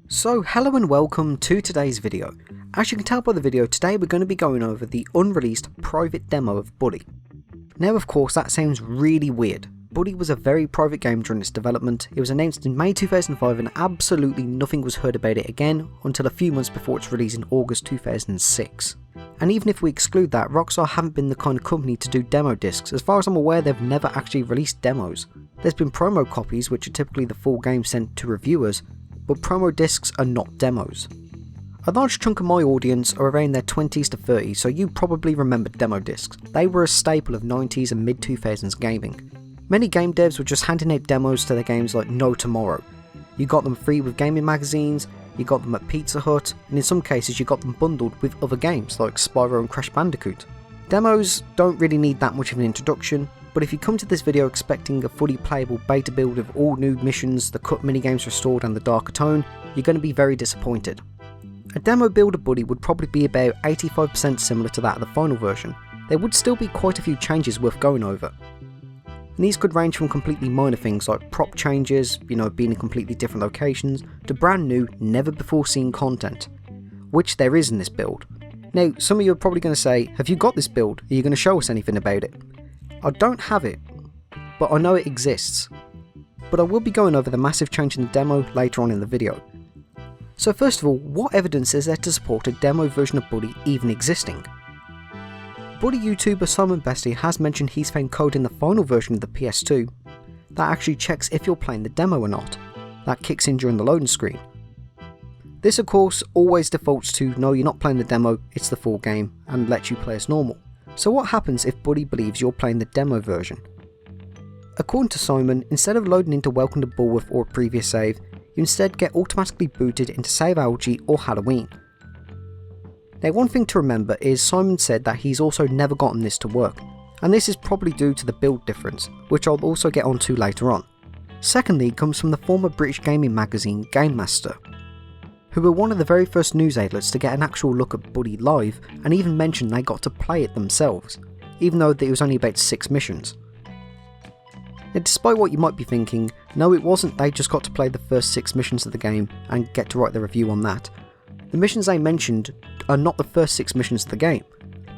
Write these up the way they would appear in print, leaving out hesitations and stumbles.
So hello and welcome to today's video. As you can tell by the video, today we're going to be going over the unreleased private demo of Buddy. Now of course that sounds really weird. Buddy was a very private game during its development. It was announced in May 2005 and absolutely nothing was heard about it again until a few months before its release in August 2006. And even if we exclude that, Rockstar haven't been the kind of company to do demo discs. As far as I'm aware, they've never actually released demos. There's been promo copies, which are typically the full game sent to reviewers, but promo discs are not demos. A large chunk of my audience are around their 20s to 30s, so you probably remember demo discs. They were a staple of 90s and mid 2000s gaming. Many game devs were just handing out demos to their games like no tomorrow. You got them free with gaming magazines, you got them at Pizza Hut, and in some cases you got them bundled with other games like Spyro and Crash Bandicoot. Demos don't really need that much of an introduction, but if you come to this video expecting a fully playable beta build of all new missions, the cut minigames restored and the darker tone, you're going to be very disappointed. A demo build of Buddy would probably be about 85% similar to that of the final version. There would still be quite a few changes worth going over. And these could range from completely minor things like prop changes, being in completely different locations, to brand new, never before seen content, which there is in this build. Now, some of you are probably going to say, have you got this build? Are you going to show us anything about it? I don't have it, but I know it exists. But I will be going over the massive change in the demo later on in the video. So first of all, what evidence is there to support a demo version of Buddy even existing? Buddy YouTuber Simon Bestie has mentioned he's found code in the final version of the PS2 that actually checks if you're playing the demo or not. That kicks in during the loading screen. This of course always defaults to no, you're not playing the demo, it's the full game, and lets you play as normal. So what happens if Buddy believes you're playing the demo version? According to Simon, instead of loading into Welcome to Bullworth or a previous save, you instead get automatically booted into Save Algae or Halloween. Now one thing to remember is Simon said that he's also never gotten this to work, and this is probably due to the build difference, which I'll also get onto later on. Secondly comes from the former British gaming magazine Game Master, who were one of the very first news outlets to get an actual look at Buddy live and even mentioned they got to play it themselves, even though it was only about 6 missions. Now despite what you might be thinking, no it wasn't they just got to play the first 6 missions of the game and get to write their review on that. The missions they mentioned are not the first 6 missions of the game.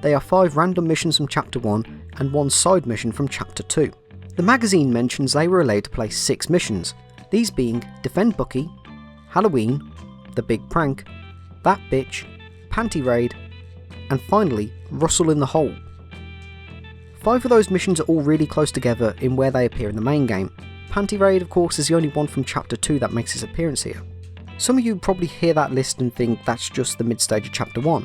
They are 5 random missions from Chapter 1 and 1 side mission from Chapter 2. The magazine mentions they were allowed to play 6 missions, these being Defend Bucky, Halloween, The Big Prank, That Bitch, Panty Raid, and finally Rustle in the Hole. 5 of those missions are all really close together in where they appear in the main game. Panty Raid of course is the only one from Chapter 2 that makes its appearance here. Some of you probably hear that list and think that's just the mid-stage of Chapter 1,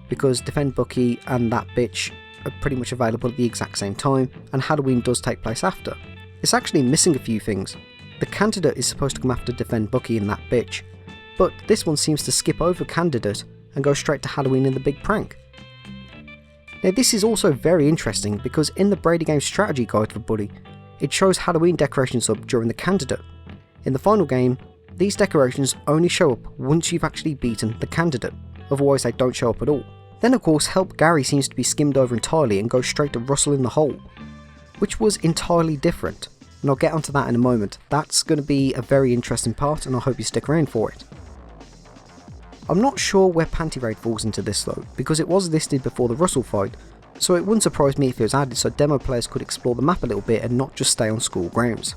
because Defend Bucky and That Bitch are pretty much available at the exact same time, and Halloween does take place after. It's actually missing a few things. The Candidate is supposed to come after Defend Bucky and That Bitch, but this one seems to skip over Candidate and go straight to Halloween and The Big Prank. Now this is also very interesting because in the Brady Games strategy guide for Buddy, it shows Halloween decorations up during the Candidate. In the final game, these decorations only show up once you've actually beaten the Candidate, otherwise they don't show up at all. Then of course Help Gary seems to be skimmed over entirely and goes straight to Rustle in the Hole, which was entirely different, and I'll get onto that in a moment. That's going to be a very interesting part and I hope you stick around for it. I'm not sure where Panty Raid falls into this though, because it was listed before the Rustle fight, so it wouldn't surprise me if it was added so demo players could explore the map a little bit and not just stay on school grounds.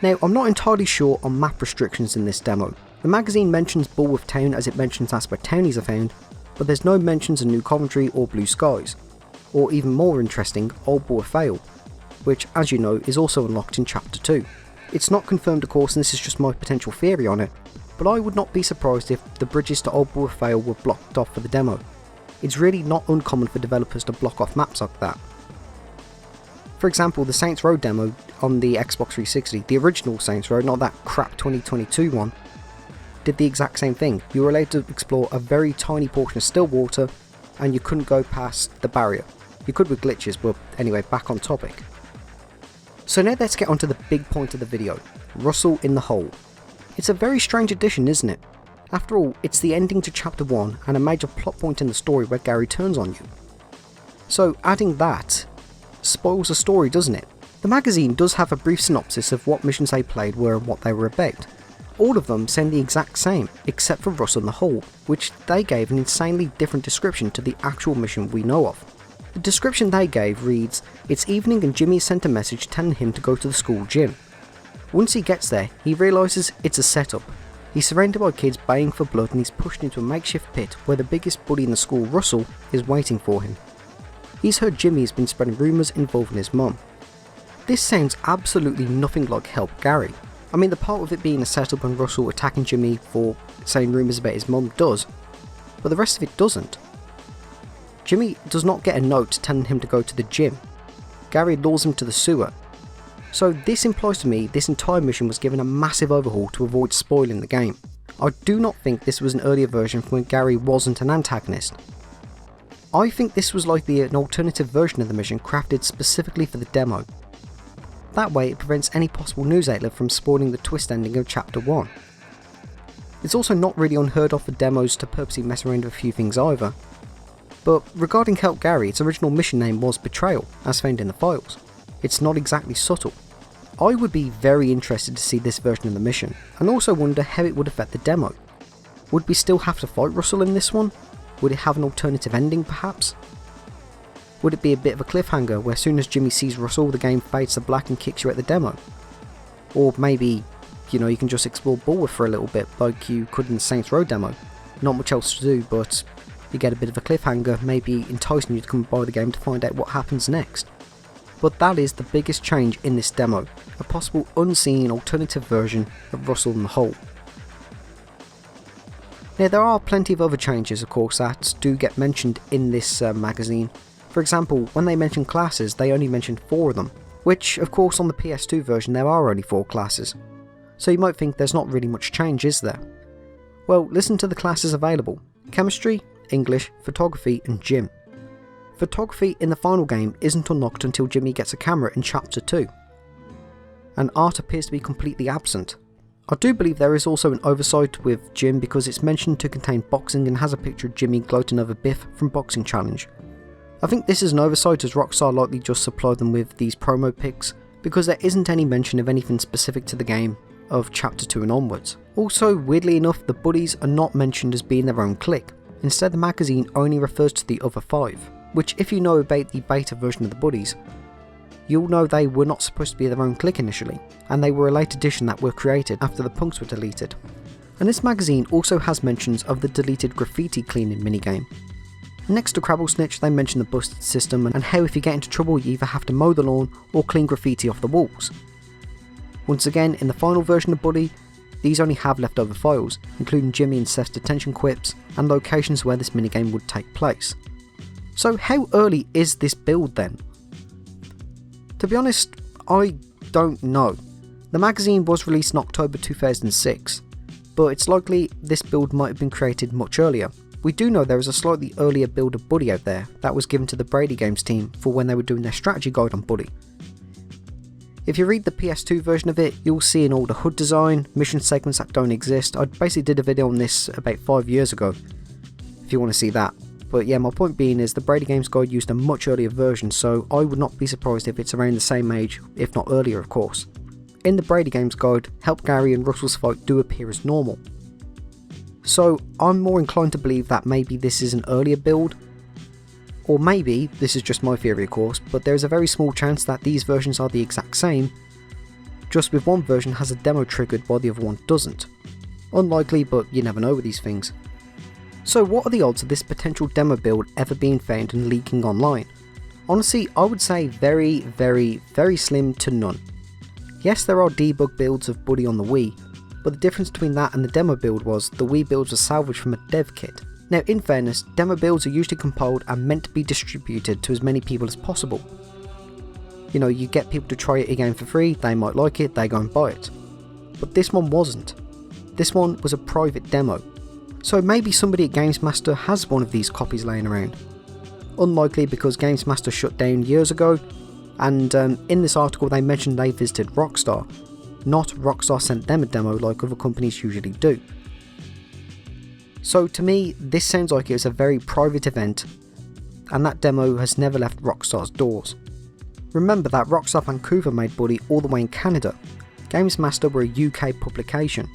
Now, I'm not entirely sure on map restrictions in this demo. The magazine mentions Bullworth Town as it mentions that's where townies are found, but there's no mentions of New Coventry or Blue Skies, or even more interesting, Old Bullworth Vale, which as you know is also unlocked in Chapter 2. It's not confirmed of course and this is just my potential theory on it, but I would not be surprised if the bridges to Old Bullworth Vale were blocked off for the demo. It's really not uncommon for developers to block off maps like that. For example, the Saints Row demo on the Xbox 360, the original Saints Row, not that crap 2022 one, did the exact same thing. You were allowed to explore a very tiny portion of still water and you couldn't go past the barrier. You could with glitches, but anyway, back on topic. So now let's get onto the big point of the video, Rustle in the Hole. It's a very strange addition, isn't it? After all, it's the ending to Chapter 1 and a major plot point in the story where Gary turns on you. So adding that spoils the story, doesn't it? The magazine does have a brief synopsis of what missions they played were and what they were about. all of them sound the exact same, except for Russell and the Hull, which they gave an insanely different description to the actual mission we know of. The description they gave reads, "It's evening and Jimmy sent a message telling him to go to the school gym. Once he gets there, he realises it's a setup. He's surrounded by kids baying for blood and he's pushed into a makeshift pit where the biggest bully in the school, Russell, is waiting for him. He's heard Jimmy has been spreading rumours involving his mum." This sounds absolutely nothing like Help Gary. I mean, the part of it being a setup and Russell attacking Jimmy for saying rumours about his mum does, but the rest of it doesn't. Jimmy does not get a note telling him to go to the gym. Gary lures him to the sewer. So this implies to me this entire mission was given a massive overhaul to avoid spoiling the game. I do not think this was an earlier version from when Gary wasn't an antagonist. I think this was likely an alternative version of the mission crafted specifically for the demo. That way it prevents any possible news outlet from spoiling the twist ending of Chapter 1. It's also not really unheard of for demos to purposely mess around with a few things either. But regarding Help Gary, its original mission name was Betrayal, as found in the files. It's not exactly subtle. I would be very interested to see this version of the mission, and also wonder how it would affect the demo. Would we still have to fight Russell in this one? Would it have an alternative ending perhaps? Would it be a bit of a cliffhanger where as soon as Jimmy sees Russell the game fades to black and kicks you at the demo? Or maybe, you can just explore Bullworth for a little bit like you could in the Saints Row demo. Not much else to do, but you get a bit of a cliffhanger, maybe enticing you to come buy the game to find out what happens next. But that is the biggest change in this demo, a possible unseen alternative version of Russell and the Hull. Now there are plenty of other changes of course that do get mentioned in this magazine. For example, when they mention classes they only mention 4 of them, which of course on the PS2 version there are only 4 classes. So you might think there's not really much change, is there? Well, listen to the classes available: Chemistry, English, Photography and Gym. Photography in the final game isn't unlocked until Jimmy gets a camera in Chapter 2. And Art appears to be completely absent. I do believe there is also an oversight with Gym because it's mentioned to contain boxing and has a picture of Jimmy gloating over Biff from Boxing Challenge. I think this is an oversight as Rockstar likely just supplied them with these promo pics because there isn't any mention of anything specific to the game of Chapter 2 and onwards. Also, weirdly enough, the buddies are not mentioned as being their own clique. Instead the magazine only refers to the other 5. Which, if you know about the beta version of the buddies, you'll know they were not supposed to be their own clique initially, and they were a late addition that were created after the punks were deleted. And this magazine also has mentions of the deleted graffiti cleaning minigame. Next to Crabble Snitch they mention the busted system and how if you get into trouble you either have to mow the lawn or clean graffiti off the walls. Once again, in the final version of Buddy, these only have leftover files, including Jimmy and Seth's detention quips and locations where this minigame would take place. So how early is this build then? To be honest, I don't know. The magazine was released in October 2006, but it's likely this build might have been created much earlier. We do know there is a slightly earlier build of Buddy out there that was given to the Brady Games team for when they were doing their strategy guide on Buddy. If you read the PS2 version of it, you'll see an older HUD design, mission segments that don't exist. I basically did a video on this about 5 years ago, if you want to see that. But yeah, my point being is the Brady Games guide used a much earlier version, so I would not be surprised if it's around the same age, if not earlier of course. In the Brady Games guide, Help Gary and Russell's fight do appear as normal. So I'm more inclined to believe that maybe this is an earlier build, or maybe, this is just my theory of course, but there is a very small chance that these versions are the exact same, just with one version has a demo triggered while the other one doesn't. Unlikely, but you never know with these things. So what are the odds of this potential demo build ever being found and leaking online? Honestly, I would say very, very, very slim to none. Yes, there are debug builds of Buddy on the Wii, but the difference between that and the demo build was the Wii builds were salvaged from a dev kit. Now in fairness, demo builds are usually compiled and meant to be distributed to as many people as possible. You get people to try it again for free, they might like it, they go and buy it. But this one wasn't. This one was a private demo. So maybe somebody at Games Master has one of these copies laying around. Unlikely because Games Master shut down years ago, and in this article they mentioned they visited Rockstar, not Rockstar sent them a demo like other companies usually do. So to me, this sounds like it was a very private event, and that demo has never left Rockstar's doors. Remember that Rockstar Vancouver made Buddy all the way in Canada. Games Master were a UK publication.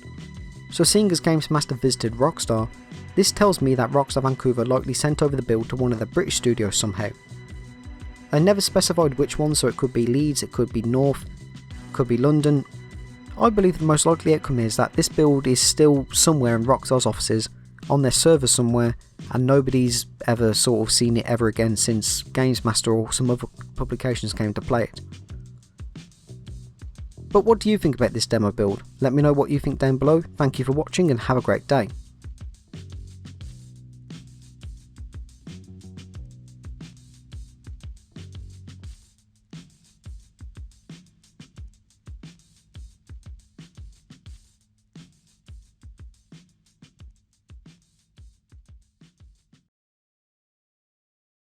So seeing as Games Master visited Rockstar, this tells me that Rockstar Vancouver likely sent over the build to one of the British studios somehow. They never specified which one, so it could be Leeds, it could be North, it could be London. I believe the most likely outcome is that this build is still somewhere in Rockstar's offices, on their server somewhere, and nobody's ever sort of seen it ever again since Games Master or some other publications came to play it. But what do you think about this demo build? Let me know what you think down below. Thank you for watching and have a great day.